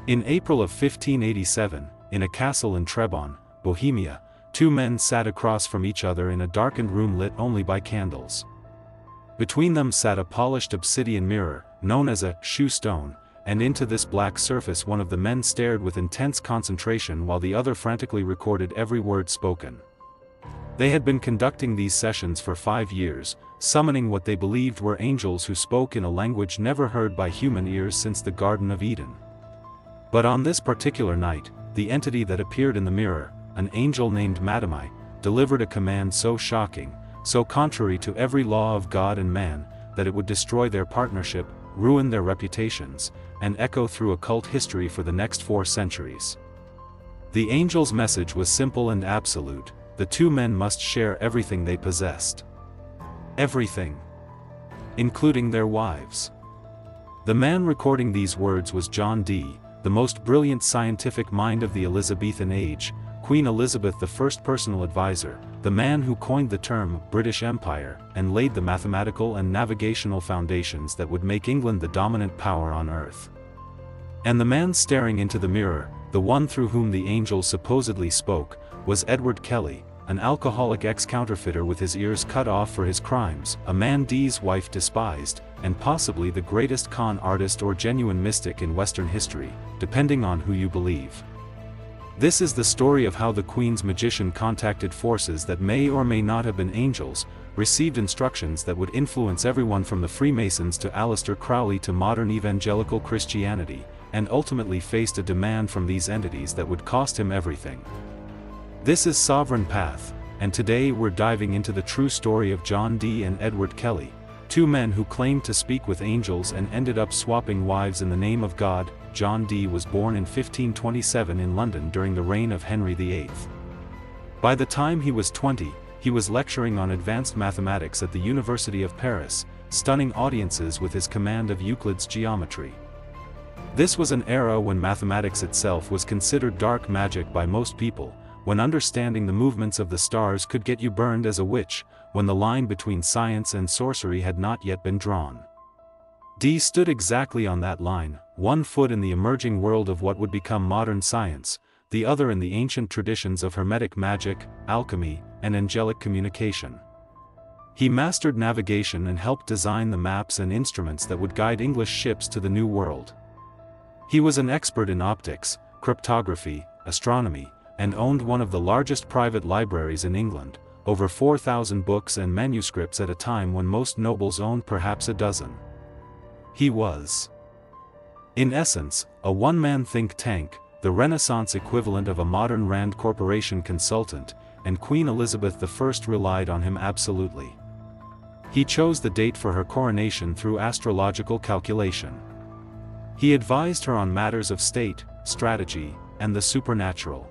In April of 1587, in a castle in Trebon, Bohemia, two men sat across from each other in a darkened room lit only by candles. Between them sat a polished obsidian mirror, known as a shoe stone, and into this black surface one of the men stared with intense concentration while the other frantically recorded every word spoken. They had been conducting these sessions for 5 years, summoning what they believed were angels who spoke in a language never heard by human ears since the Garden of Eden. But on this particular night, the entity that appeared in the mirror, an angel named Madamai, delivered a command so shocking, so contrary to every law of God and man, that it would destroy their partnership, ruin their reputations, and echo through occult history for the next 4 centuries. The angel's message was simple and absolute: the two men must share everything they possessed. Everything. Including their wives. The man recording these words was John Dee, the most brilliant scientific mind of the Elizabethan age, Queen Elizabeth I's personal advisor, the man who coined the term British Empire and laid the mathematical and navigational foundations that would make England the dominant power on earth. And the man staring into the mirror, the one through whom the angel supposedly spoke, was Edward Kelly, an alcoholic ex-counterfeiter with his ears cut off for his crimes, a man Dee's wife despised, and possibly the greatest con artist or genuine mystic in Western history, depending on who you believe. This is the story of how the Queen's magician contacted forces that may or may not have been angels, received instructions that would influence everyone from the Freemasons to Aleister Crowley to modern evangelical Christianity, and ultimately faced a demand from these entities that would cost him everything. This is Sovereign Path, and today we're diving into the true story of John Dee and Edward Kelly, two men who claimed to speak with angels and ended up swapping wives in the name of God. John Dee was born in 1527 in London during the reign of Henry VIII. By the time he was 20, he was lecturing on advanced mathematics at the University of Paris, stunning audiences with his command of Euclid's geometry. This was an era when mathematics itself was considered dark magic by most people, when understanding the movements of the stars could get you burned as a witch, when the line between science and sorcery had not yet been drawn. Dee stood exactly on that line, one foot in the emerging world of what would become modern science, the other in the ancient traditions of Hermetic magic, alchemy, and angelic communication. He mastered navigation and helped design the maps and instruments that would guide English ships to the New World. He was an expert in optics, cryptography, astronomy, and owned one of the largest private libraries in England, over 4,000 books and manuscripts at a time when most nobles owned perhaps a dozen. He was, in essence, a one-man think tank, the Renaissance equivalent of a modern Rand Corporation consultant, and Queen Elizabeth I relied on him absolutely. He chose the date for her coronation through astrological calculation. He advised her on matters of state, strategy, and the supernatural.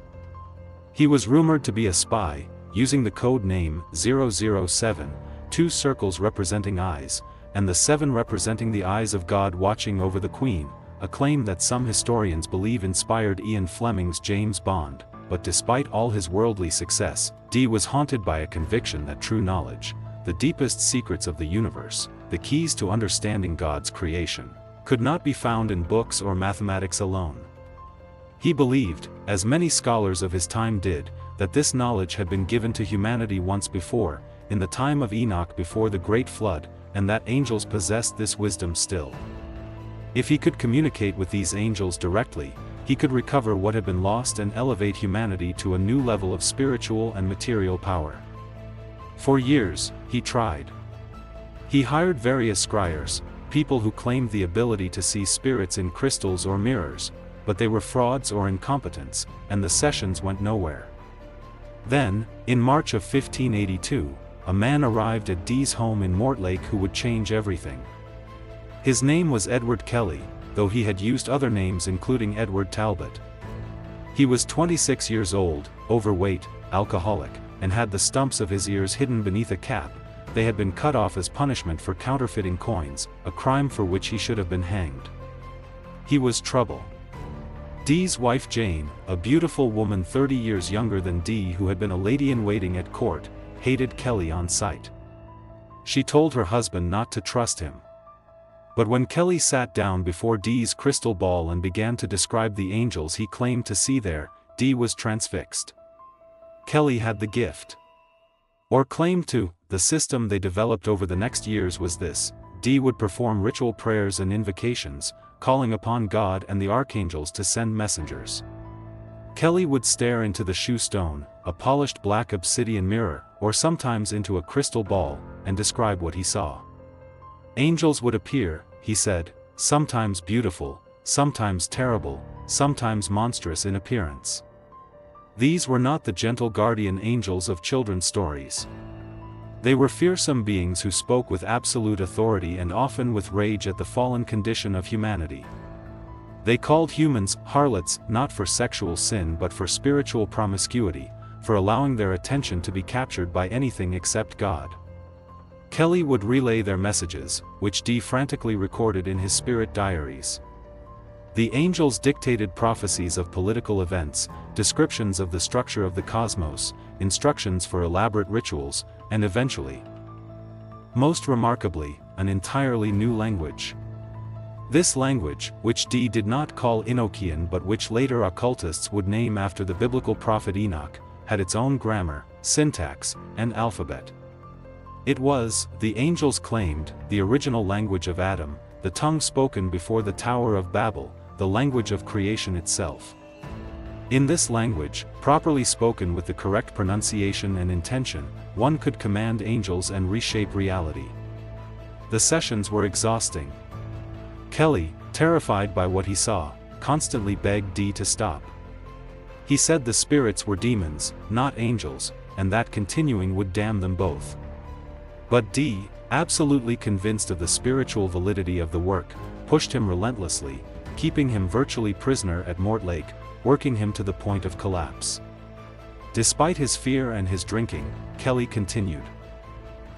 He was rumored to be a spy, using the code name 007, 2 circles representing eyes, and the 7 representing the eyes of God watching over the Queen, a claim that some historians believe inspired Ian Fleming's James Bond. But despite all his worldly success, Dee was haunted by a conviction that true knowledge, the deepest secrets of the universe, the keys to understanding God's creation, could not be found in books or mathematics alone. He believed, as many scholars of his time did, that this knowledge had been given to humanity once before, in the time of Enoch before the Great Flood, and that angels possessed this wisdom still. If he could communicate with these angels directly, he could recover what had been lost and elevate humanity to a new level of spiritual and material power. For years, he tried. He hired various scryers, people who claimed the ability to see spirits in crystals or mirrors, but they were frauds or incompetents, and the sessions went nowhere. Then, in March of 1582, a man arrived at Dee's home in Mortlake who would change everything. His name was Edward Kelly, though he had used other names including Edward Talbot. He was 26 years old, overweight, alcoholic, and had the stumps of his ears hidden beneath a cap. They had been cut off as punishment for counterfeiting coins, a crime for which he should have been hanged. He was trouble. Dee's wife Jane, a beautiful woman 30 years younger than Dee who had been a lady-in-waiting at court, hated Kelly on sight. She told her husband not to trust him. But when Kelly sat down before D's crystal ball and began to describe the angels he claimed to see there, D was transfixed. Kelly had the gift. Or claimed to. The system they developed over the next years was this: D would perform ritual prayers and invocations, calling upon God and the archangels to send messengers. Kelly would stare into the shoe stone, a polished black obsidian mirror, or sometimes into a crystal ball, and describe what he saw. Angels would appear, he said, sometimes beautiful, sometimes terrible, sometimes monstrous in appearance. These were not the gentle guardian angels of children's stories. They were fearsome beings who spoke with absolute authority and often with rage at the fallen condition of humanity. They called humans harlots not for sexual sin but for spiritual promiscuity, for allowing their attention to be captured by anything except God. Kelly would relay their messages, which D frantically recorded in his spirit diaries. The angels dictated prophecies of political events, descriptions of the structure of the cosmos, instructions for elaborate rituals, and eventually, most remarkably, an entirely new language. This language, which D did not call Enochian but which later occultists would name after the biblical prophet Enoch, had its own grammar, syntax, and alphabet. It was, the angels claimed, the original language of Adam, the tongue spoken before the Tower of Babel, the language of creation itself. In this language, properly spoken with the correct pronunciation and intention, one could command angels and reshape reality. The sessions were exhausting. Kelly, terrified by what he saw, constantly begged D to stop. He said the spirits were demons, not angels, and that continuing would damn them both. But D, absolutely convinced of the spiritual validity of the work, pushed him relentlessly, keeping him virtually prisoner at Mortlake, working him to the point of collapse. Despite his fear and his drinking, Kelly continued.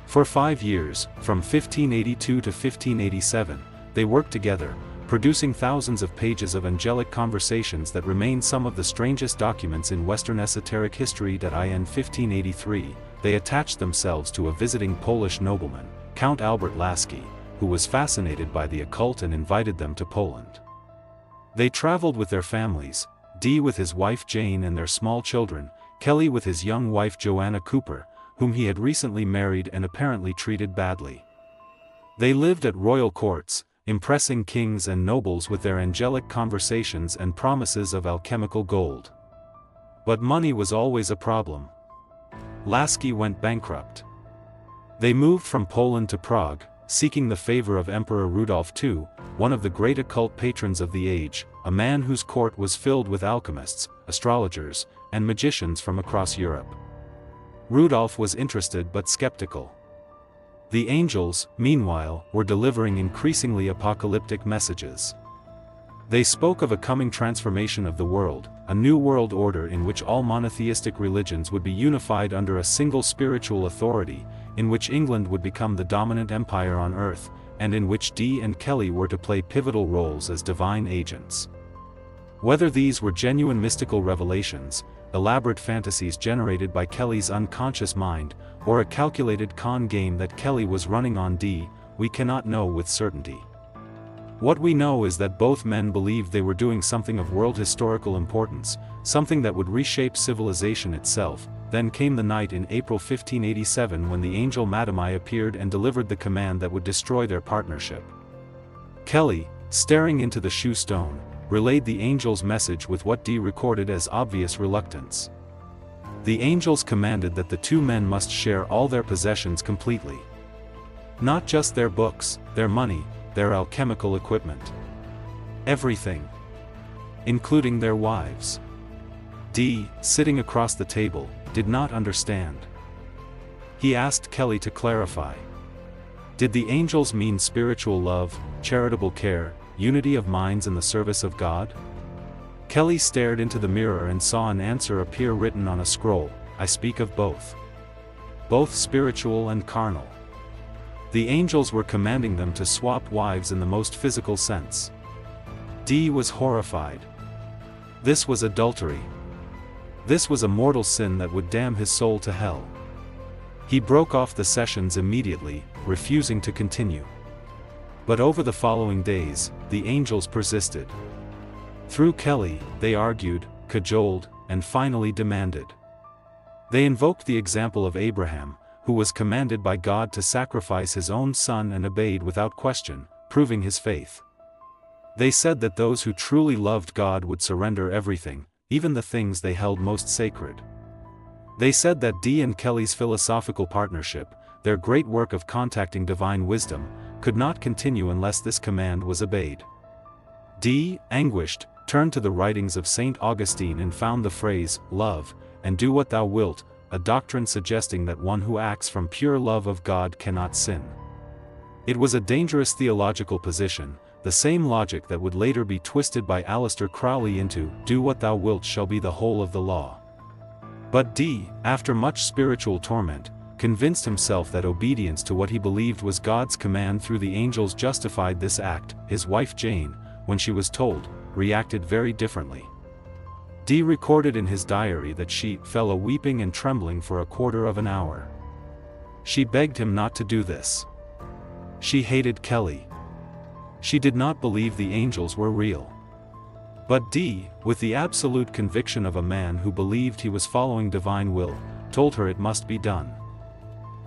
For 5 years, from 1582 to 1587, they worked together, producing thousands of pages of angelic conversations that remain some of the strangest documents in Western esoteric history. In 1583, they attached themselves to a visiting Polish nobleman, Count Albert Lasky, who was fascinated by the occult and invited them to Poland. They traveled with their families, D with his wife Jane and their small children, Kelly with his young wife Joanna Cooper, whom he had recently married and apparently treated badly. They lived at royal courts, impressing kings and nobles with their angelic conversations and promises of alchemical gold. But money was always a problem. Lasky went bankrupt. They moved from Poland to Prague, seeking the favor of Emperor Rudolf II, one of the great occult patrons of the age, a man whose court was filled with alchemists, astrologers, and magicians from across Europe. Rudolf was interested but skeptical. The angels, meanwhile, were delivering increasingly apocalyptic messages. They spoke of a coming transformation of the world, a new world order in which all monotheistic religions would be unified under a single spiritual authority, in which England would become the dominant empire on earth, and in which D and Kelly were to play pivotal roles as divine agents. Whether these were genuine mystical revelations, elaborate fantasies generated by Kelly's unconscious mind, or a calculated con game that Kelly was running on D, we cannot know with certainty. What we know is that both men believed they were doing something of world historical importance, something that would reshape civilization itself. Then came the night in April 1587 when the angel Madamai appeared and delivered the command that would destroy their partnership. Kelly, staring into the shoe stone, relayed the angel's message with what D recorded as obvious reluctance. The angels commanded that the two men must share all their possessions completely. Not just their books, their money, their alchemical equipment. Everything. Including their wives. D, sitting across the table, did not understand. He asked Kelly to clarify. Did the angels mean spiritual love, charitable care, unity of minds in the service of God? Kelly stared into the mirror and saw an answer appear written on a scroll: I speak of both. Both spiritual and carnal. The angels were commanding them to swap wives in the most physical sense. D was horrified. This was adultery. This was a mortal sin that would damn his soul to hell. He broke off the sessions immediately, refusing to continue. But over the following days, the angels persisted. Through Kelly, they argued, cajoled, and finally demanded. They invoked the example of Abraham, who was commanded by God to sacrifice his own son and obeyed without question, proving his faith. They said that those who truly loved God would surrender everything, even the things they held most sacred. They said that Dee and Kelly's philosophical partnership, their great work of contacting divine wisdom, could not continue unless this command was obeyed. Dee, anguished, turned to the writings of St. Augustine and found the phrase, "Love, and do what thou wilt," a doctrine suggesting that one who acts from pure love of God cannot sin. It was a dangerous theological position, the same logic that would later be twisted by Aleister Crowley into, "Do what thou wilt shall be the whole of the law." But Dee, after much spiritual torment, convinced himself that obedience to what he believed was God's command through the angels justified this act. His wife Jane, when she was told, reacted very differently. Dee recorded in his diary that she fell a weeping and trembling for a quarter of an hour. She begged him not to do this. She hated Kelly. She did not believe the angels were real. But Dee, with the absolute conviction of a man who believed he was following divine will, told her it must be done.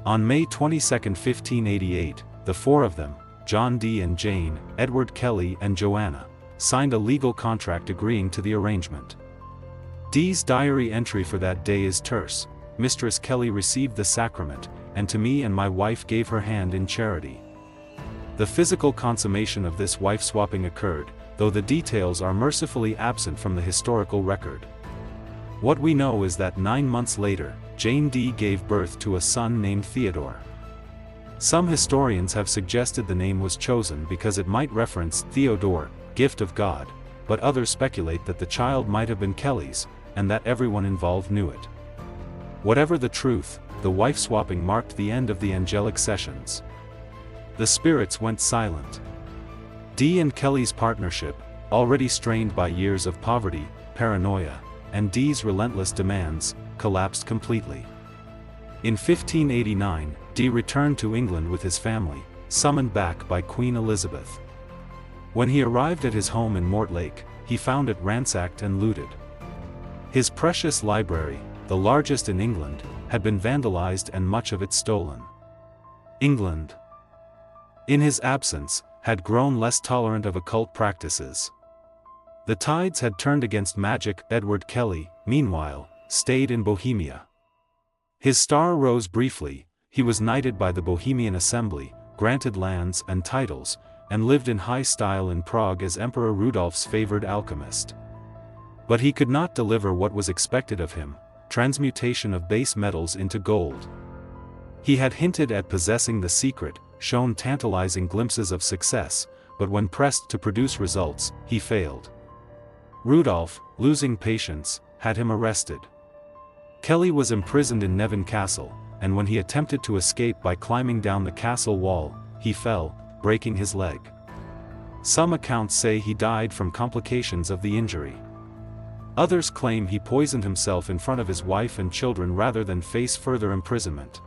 On May 22, 1588, the four of them, John Dee and Jane, Edward Kelly and Joanna, signed a legal contract agreeing to the arrangement. Dee's diary entry for that day is terse: "Mistress Kelly received the sacrament, and to me and my wife gave her hand in charity." The physical consummation of this wife-swapping occurred, though the details are mercifully absent from the historical record. What we know is that 9 months later, Jane Dee gave birth to a son named Theodore. Some historians have suggested the name was chosen because it might reference Theodore, gift of God, but others speculate that the child might have been Kelly's, and that everyone involved knew it. Whatever the truth, the wife-swapping marked the end of the angelic sessions. The spirits went silent. Dee and Kelly's partnership, already strained by years of poverty, paranoia, and Dee's relentless demands, collapsed completely. In 1589, Dee returned to England with his family, summoned back by Queen Elizabeth. When he arrived at his home in Mortlake, he found it ransacked and looted. His precious library, the largest in England, had been vandalized and much of it stolen. England, in his absence, had grown less tolerant of occult practices. The tides had turned against magic. Edward Kelly, meanwhile, stayed in Bohemia. His star rose briefly. He was knighted by the Bohemian Assembly, granted lands and titles, and lived in high style in Prague as Emperor Rudolph's favored alchemist. But he could not deliver what was expected of him: transmutation of base metals into gold. He had hinted at possessing the secret, shown tantalizing glimpses of success, but when pressed to produce results, he failed. Rudolph, losing patience, had him arrested. Kelly was imprisoned in Neven Castle, and when he attempted to escape by climbing down the castle wall, he fell, breaking his leg. Some accounts say he died from complications of the injury. Others claim he poisoned himself in front of his wife and children rather than face further imprisonment.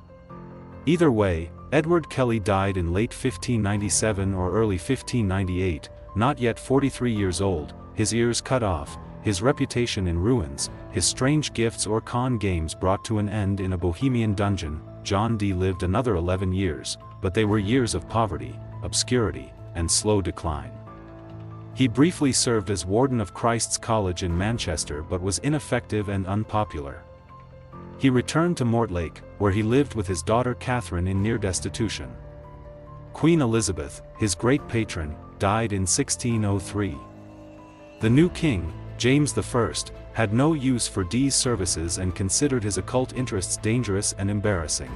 Either way, Edward Kelly died in late 1597 or early 1598, not yet 43 years old, his ears cut off, his reputation in ruins, his strange gifts or con games brought to an end in a Bohemian dungeon. John Dee lived another 11 years, but they were years of poverty, obscurity, and slow decline. He briefly served as warden of Christ's College in Manchester but was ineffective and unpopular. He returned to Mortlake, where he lived with his daughter Catherine in near destitution. Queen Elizabeth, his great patron, died in 1603. The new king, James I, had no use for Dee's services and considered his occult interests dangerous and embarrassing.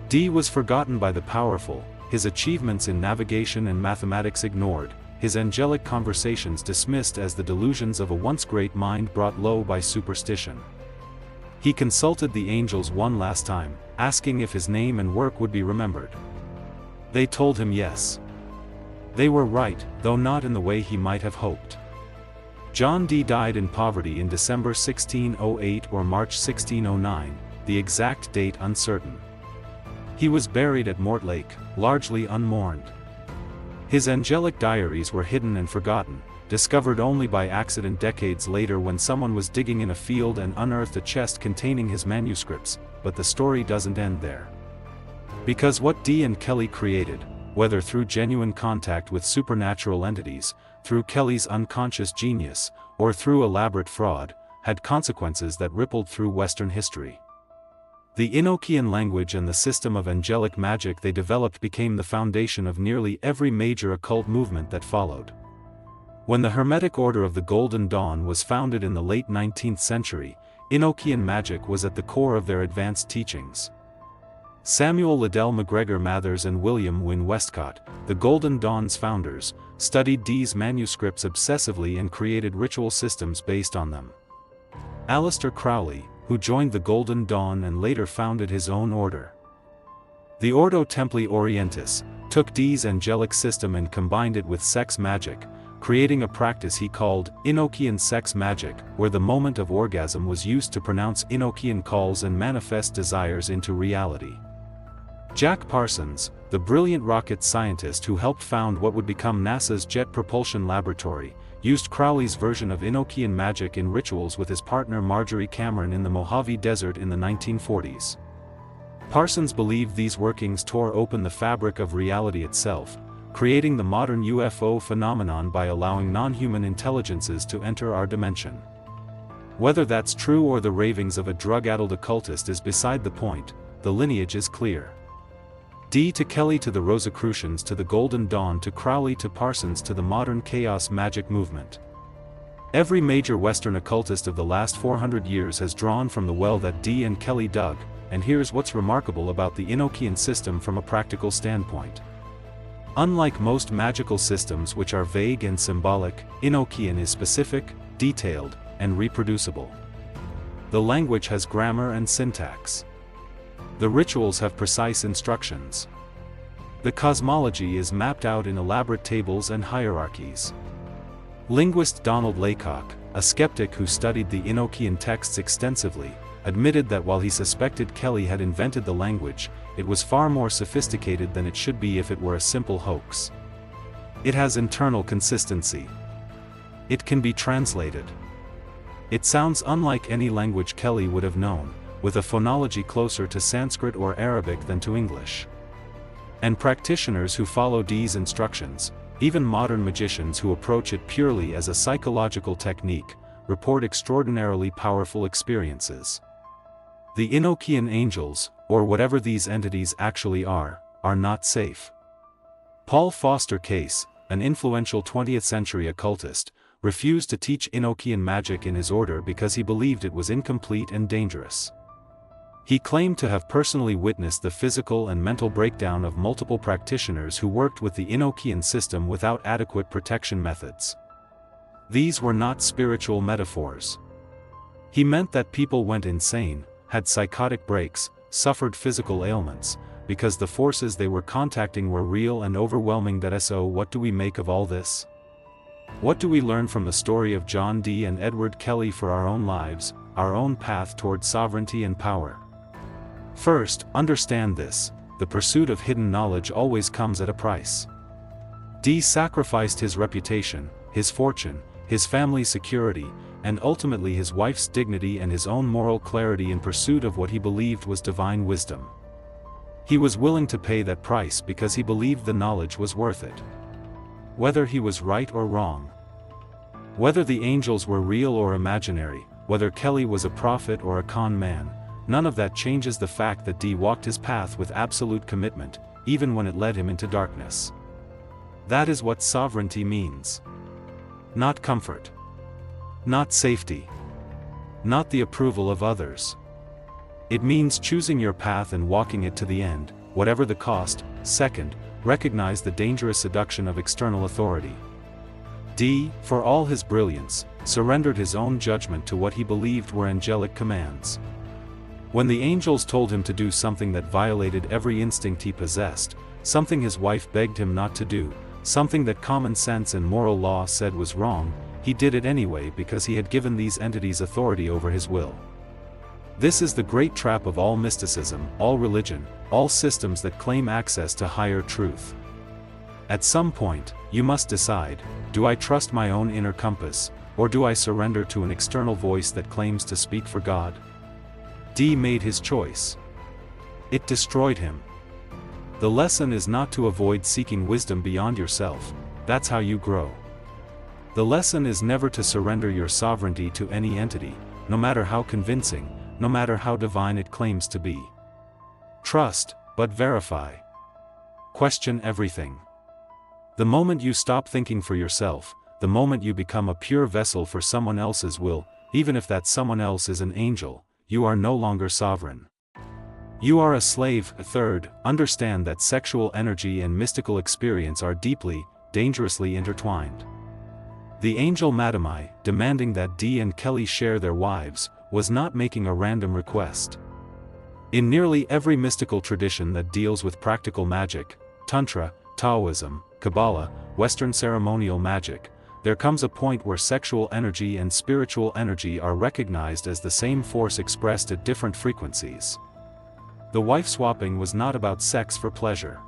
Dee was forgotten by the powerful, his achievements in navigation and mathematics ignored, his angelic conversations dismissed as the delusions of a once great mind brought low by superstition. He consulted the angels one last time, asking if his name and work would be remembered. They told him yes. They were right, though not in the way he might have hoped. John Dee died in poverty in December 1608 or March 1609, the exact date uncertain. He was buried at Mortlake, largely unmourned. His angelic diaries were hidden and forgotten, discovered only by accident decades later when someone was digging in a field and unearthed a chest containing his manuscripts, but the story doesn't end there. Because what Dee and Kelly created, whether through genuine contact with supernatural entities, through Kelly's unconscious genius, or through elaborate fraud, had consequences that rippled through Western history. The Enochian language and the system of angelic magic they developed became the foundation of nearly every major occult movement that followed. When the Hermetic Order of the Golden Dawn was founded in the late 19th century, Enochian magic was at the core of their advanced teachings. Samuel Liddell MacGregor Mathers and William Wynne Westcott, the Golden Dawn's founders, studied Dee's manuscripts obsessively and created ritual systems based on them. Aleister Crowley, who joined the Golden Dawn and later founded his own order, the Ordo Templi Orientis, took Dee's angelic system and combined it with sex magic, creating a practice he called Enochian sex magic, where the moment of orgasm was used to pronounce Enochian calls and manifest desires into reality. Jack Parsons, the brilliant rocket scientist who helped found what would become NASA's Jet Propulsion Laboratory, used Crowley's version of Enochian magic in rituals with his partner Marjorie Cameron in the Mojave Desert in the 1940s. Parsons believed these workings tore open the fabric of reality itself, creating the modern UFO phenomenon by allowing non-human intelligences to enter our dimension. Whether that's true or the ravings of a drug-addled occultist is beside the point, the lineage is clear. Dee to Kelly to the Rosicrucians to the Golden Dawn to Crowley to Parsons to the modern chaos magic movement. Every major Western occultist of the last 400 years has drawn from the well that Dee and Kelly dug, and here's what's remarkable about the Enochian system from a practical standpoint. Unlike most magical systems which are vague and symbolic, Enochian is specific, detailed, and reproducible. The language has grammar and syntax. The rituals have precise instructions. The cosmology is mapped out in elaborate tables and hierarchies. Linguist Donald Laycock, a skeptic who studied the Enochian texts extensively, admitted that while he suspected Kelly had invented the language, it was far more sophisticated than it should be if it were a simple hoax. It has internal consistency. It can be translated. It sounds unlike any language Kelly would have known, with a phonology closer to Sanskrit or Arabic than to English. And practitioners who follow Dee's instructions, even modern magicians who approach it purely as a psychological technique, report extraordinarily powerful experiences. The Enochian angels, or whatever these entities actually are not safe. Paul Foster Case, an influential 20th century occultist, refused to teach Enochian magic in his order because he believed it was incomplete and dangerous. He claimed to have personally witnessed the physical and mental breakdown of multiple practitioners who worked with the Enochian system without adequate protection methods. These were not spiritual metaphors. He meant that people went insane, had psychotic breaks, suffered physical ailments, because the forces they were contacting were real and overwhelming. So what do we make of all this? What do we learn from the story of John Dee and Edward Kelly for our own lives, our own path toward sovereignty and power? First, understand this: the pursuit of hidden knowledge always comes at a price. Dee sacrificed his reputation, his fortune, his family's security, and ultimately his wife's dignity and his own moral clarity in pursuit of what he believed was divine wisdom. He was willing to pay that price because he believed the knowledge was worth it. Whether he was right or wrong, whether the angels were real or imaginary, whether Kelly was a prophet or a con man, none of that changes the fact that Dee walked his path with absolute commitment, even when it led him into darkness. That is what sovereignty means. Not comfort. Not safety. Not the approval of others. It means choosing your path and walking it to the end, whatever the cost. Second, recognize the dangerous seduction of external authority. Dee, for all his brilliance, surrendered his own judgment to what he believed were angelic commands. When the angels told him to do something that violated every instinct he possessed, something his wife begged him not to do, something that common sense and moral law said was wrong, he did it anyway because he had given these entities authority over his will. This is the great trap of all mysticism, all religion, all systems that claim access to higher truth. At some point, you must decide, do I trust my own inner compass, or do I surrender to an external voice that claims to speak for God? D made his choice. It destroyed him. The lesson is not to avoid seeking wisdom beyond yourself, that's how you grow. The lesson is never to surrender your sovereignty to any entity, no matter how convincing, no matter how divine it claims to be. Trust, but verify. Question everything. The moment you stop thinking for yourself, the moment you become a pure vessel for someone else's will, even if that someone else is an angel, you are no longer sovereign. You are a slave. Third, understand that sexual energy and mystical experience are deeply, dangerously intertwined. The angel Madamai, demanding that Dee and Kelly share their wives, was not making a random request. In nearly every mystical tradition that deals with practical magic, Tantra, Taoism, Kabbalah, Western ceremonial magic, there comes a point where sexual energy and spiritual energy are recognized as the same force expressed at different frequencies. The wife swapping was not about sex for pleasure.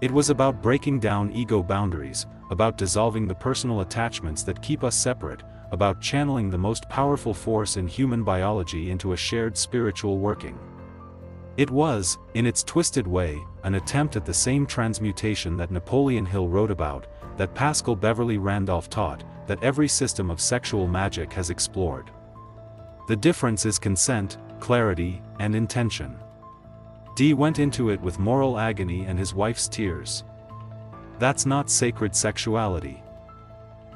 It was about breaking down ego boundaries, about dissolving the personal attachments that keep us separate, about channeling the most powerful force in human biology into a shared spiritual working. It was, in its twisted way, an attempt at the same transmutation that Napoleon Hill wrote about, that Pascal Beverly Randolph taught, that every system of sexual magic has explored. The difference is consent, clarity, and intention. Dee went into it with moral agony and his wife's tears. That's not sacred sexuality.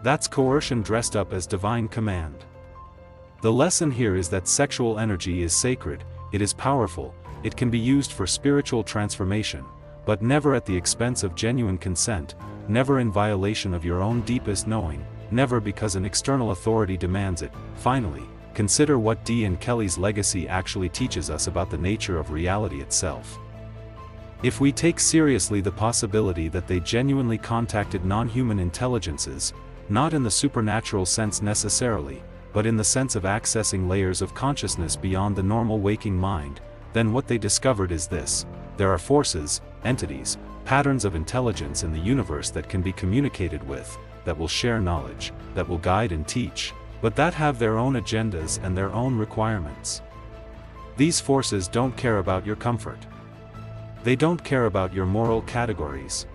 That's coercion dressed up as divine command. The lesson here is that sexual energy is sacred, it is powerful, it can be used for spiritual transformation, but never at the expense of genuine consent, never in violation of your own deepest knowing, never because an external authority demands it. Finally, consider what Dee and Kelly's legacy actually teaches us about the nature of reality itself. If we take seriously the possibility that they genuinely contacted non-human intelligences, not in the supernatural sense necessarily, but in the sense of accessing layers of consciousness beyond the normal waking mind, then what they discovered is this: there are forces, entities, patterns of intelligence in the universe that can be communicated with, that will share knowledge, that will guide and teach, but that have their own agendas and their own requirements. These forces don't care about your comfort. They don't care about your moral categories.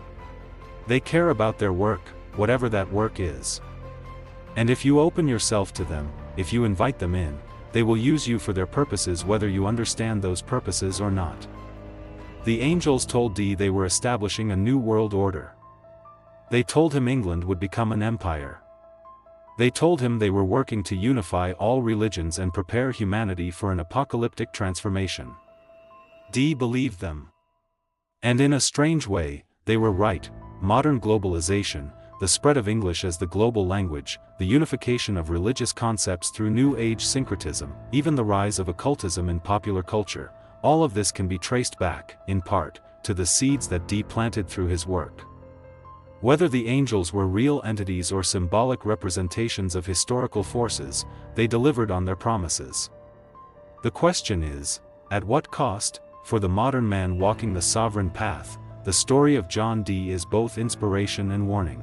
They care about their work, whatever that work is. And if you open yourself to them, if you invite them in, they will use you for their purposes whether you understand those purposes or not. The angels told Dee they were establishing a new world order. They told him England would become an empire. They told him they were working to unify all religions and prepare humanity for an apocalyptic transformation. Dee believed them. And in a strange way, they were right. Modern globalization, the spread of English as the global language, the unification of religious concepts through New Age syncretism, even the rise of occultism in popular culture, all of this can be traced back, in part, to the seeds that Dee planted through his work. Whether the angels were real entities or symbolic representations of historical forces, they delivered on their promises. The question is, at what cost? For the modern man walking the sovereign path, the story of John Dee is both inspiration and warning.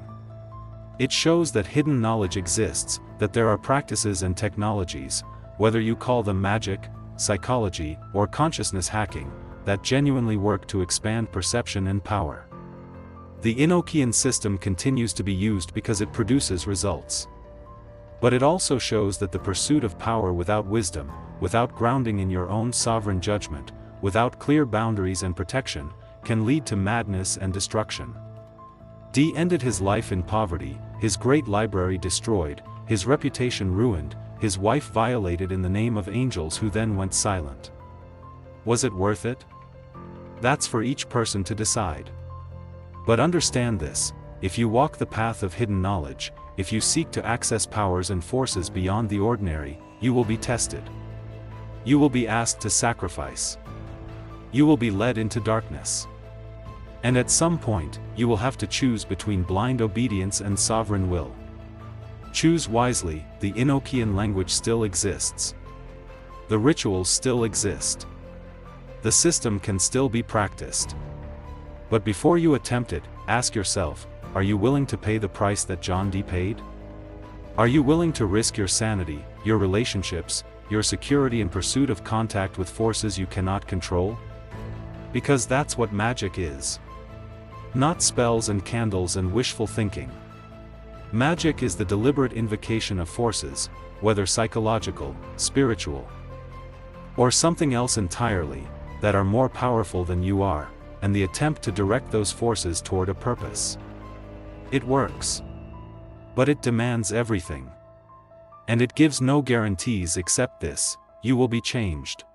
It shows that hidden knowledge exists, that there are practices and technologies, whether you call them magic, psychology, or consciousness hacking, that genuinely work to expand perception and power. The Enochian system continues to be used because it produces results. But it also shows that the pursuit of power without wisdom, without grounding in your own sovereign judgment, without clear boundaries and protection, can lead to madness and destruction. Dee ended his life in poverty, his great library destroyed, his reputation ruined, his wife violated in the name of angels who then went silent. Was it worth it? That's for each person to decide. But understand this: if you walk the path of hidden knowledge, if you seek to access powers and forces beyond the ordinary, you will be tested. You will be asked to sacrifice. You will be led into darkness. And at some point, you will have to choose between blind obedience and sovereign will. Choose wisely. The Enochian language still exists. The rituals still exist. The system can still be practiced. But before you attempt it, ask yourself, are you willing to pay the price that John Dee paid? Are you willing to risk your sanity, your relationships, your security in pursuit of contact with forces you cannot control? Because that's what magic is. Not spells and candles and wishful thinking. Magic is the deliberate invocation of forces, whether psychological, spiritual, or something else entirely, that are more powerful than you are, and the attempt to direct those forces toward a purpose. It works. But it demands everything. And it gives no guarantees except this: you will be changed.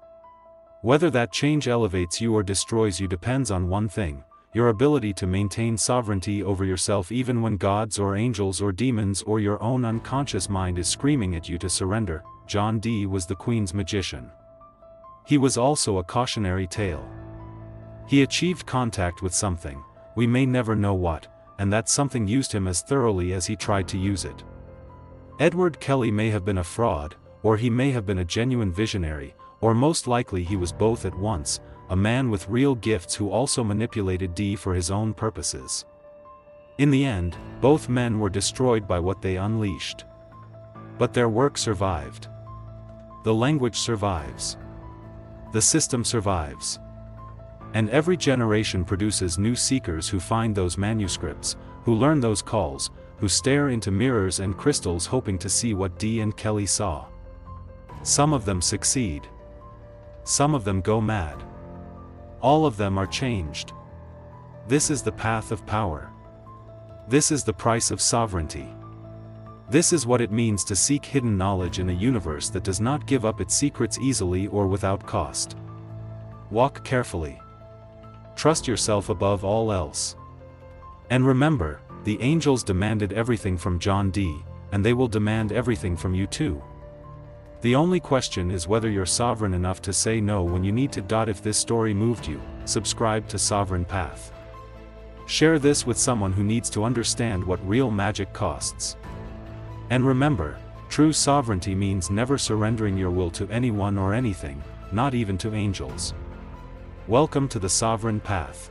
Whether that change elevates you or destroys you depends on one thing: your ability to maintain sovereignty over yourself even when gods or angels or demons or your own unconscious mind is screaming at you to surrender. John Dee was the Queen's magician. He was also a cautionary tale. He achieved contact with something, we may never know what, and that something used him as thoroughly as he tried to use it. Edward Kelly may have been a fraud, or he may have been a genuine visionary, or most likely he was both at once, a man with real gifts who also manipulated Dee for his own purposes. In the end, both men were destroyed by what they unleashed. But their work survived. The language survives. The system survives. And every generation produces new seekers who find those manuscripts, who learn those calls, who stare into mirrors and crystals hoping to see what Dee and Kelly saw. Some of them succeed. Some of them go mad. All of them are changed. This is the path of power. This is the price of sovereignty. This is what it means to seek hidden knowledge in a universe that does not give up its secrets easily or without cost. Walk carefully. Trust yourself above all else. And remember, the angels demanded everything from John Dee, and they will demand everything from you too. The only question is whether you're sovereign enough to say no when you need to. If this story moved you, subscribe to Sovereign Path. Share this with someone who needs to understand what real magic costs. And remember, true sovereignty means never surrendering your will to anyone or anything, not even to angels. Welcome to the Sovereign Path.